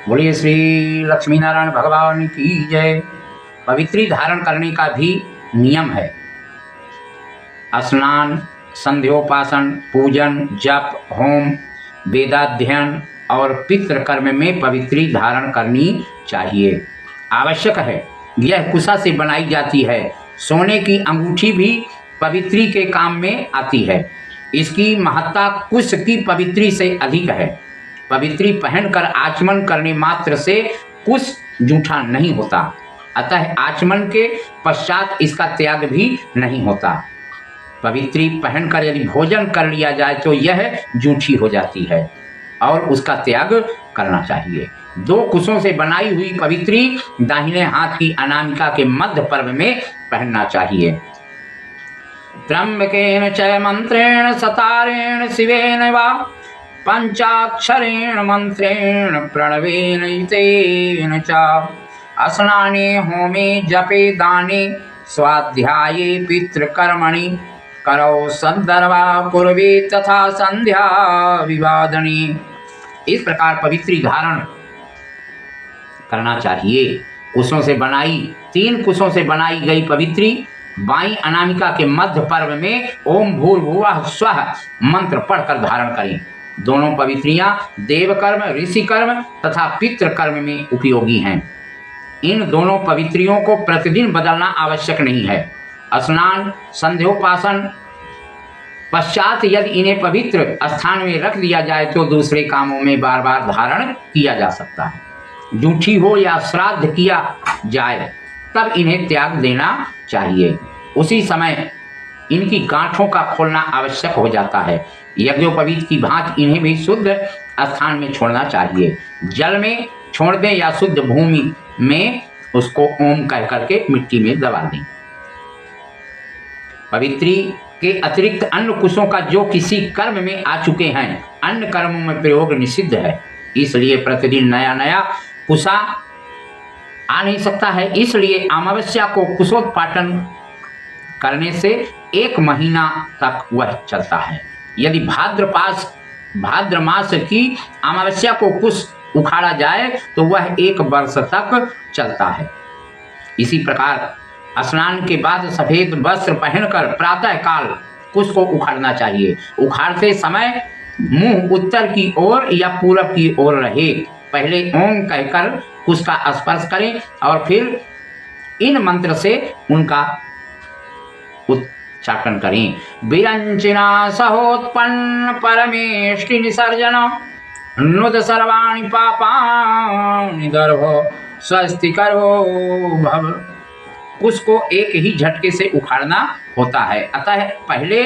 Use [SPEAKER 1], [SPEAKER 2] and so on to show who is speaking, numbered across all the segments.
[SPEAKER 1] बोलिए श्री लक्ष्मी नारायण भगवान की जय। पवित्री धारण करने का भी नियम है। स्नान, संध्योपासन, पूजन, जप, होम, वेदाध्ययन और पितृ कर्म में पवित्री धारण करनी चाहिए। आवश्यक है। यह कुशा से बनाई जाती है। सोने की अंगूठी भी पवित्री के काम में आती है। इसकी महत्ता कुश की पवित्री से अधिक है। पवित्री पहनकर आचमन करने मात्र से कुश जूठा नहीं होता, अतः आचमन के पश्चात इसका त्याग भी नहीं होता। पवित्री पहनकर यदि भोजन कर लिया जाए तो यह जूठी हो जाती है और उसका त्याग करना चाहिए। 2 कुशों से बनाई हुई पवित्री दाहिने हाथ की अनामिका के मध्य पर्व में पहनना चाहिए। त्र्यंबकेन च मंत्रेण सतारेण शिवेन वा पंचाक्षरेण मंत्रेण प्रणवेन तेन च स्नाने होमे जपे दाने स्वाध्याये पितृकर्मणि करौ संदर्भा पूर्वे तथा संध्या विवादने। इस प्रकार पवित्री धारण करना चाहिए। कुशों से बनाई 3 कुशों से बनाई गई पवित्री बाई अनामिका के मध्य पर्व में ओम भूर्भुवः स्वः मंत्र पढ़कर धारण करें। दोनों पवित्रियां देवकर्म, ऋषि कर्म तथा पितृ कर्म में उपयोगी हैं। इन दोनों पवित्रियों को प्रतिदिन बदलना आवश्यक नहीं है। स्नान, संध्योपासन पश्चात यदि इन्हें पवित्र स्थान में रख दिया जाए तो दूसरे कामों में बार बार धारण किया जा सकता है। जूठी हो या श्राद्ध किया जाए तब इन्हें त्याग देना चाहिए। उसी समय इनकी गांठों का खोलना आवश्यक हो जाता है। यज्ञोपवीत की भांति इन्हें भी शुद्ध स्थान में छोड़ना चाहिए। जल में छोड़ दें या शुद्ध भूमि में उसको ओम कह करके मिट्टी में दबा दें। पवित्री के अतिरिक्त अन्य कुशों का जो किसी कर्म में आ चुके हैं अन्य कर्मों में प्रयोग निषिद्ध है। इसलिए प्रतिदिन नया नया कुशा आ नहीं सकता है। इसलिए अमावस्या को कुशोत्पाटन करने से 1 महीना तक वह चलता है। यदि भाद्र मास की अमावस्या को कुश उखाड़ा जाए तो वह 1 वर्ष तक चलता है। इसी प्रकार स्नान के बाद सफेद वस्त्र पहनकर प्रातः काल कुश को उखाड़ना चाहिए। उखाड़ते समय मुंह उत्तर की ओर या पूरब की ओर रहे। पहले ओम कहकर कुश का स्पर्श करें और फिर इन मंत्र से उनका उच्चाटन करें। विरंचिना सहोत्पन्न परमेष्टि निसर्जन नुद सर्वाणि पापानि दर्भो स्वस्ति करो भव। कुश को एक ही झटके से उखाड़ना होता है, अतः पहले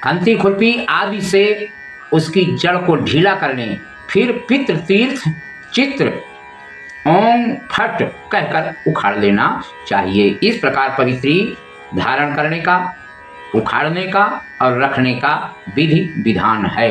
[SPEAKER 1] खंती खुरपी आदि से उसकी जड़ को ढीला कर लें। फिर पितृ तीर्थ चित्र ओम फट कहकर उखाड़ लेना चाहिए। इस प्रकार पवित्री धारण करने का, उखाड़ने का और रखने का विधि विधान है।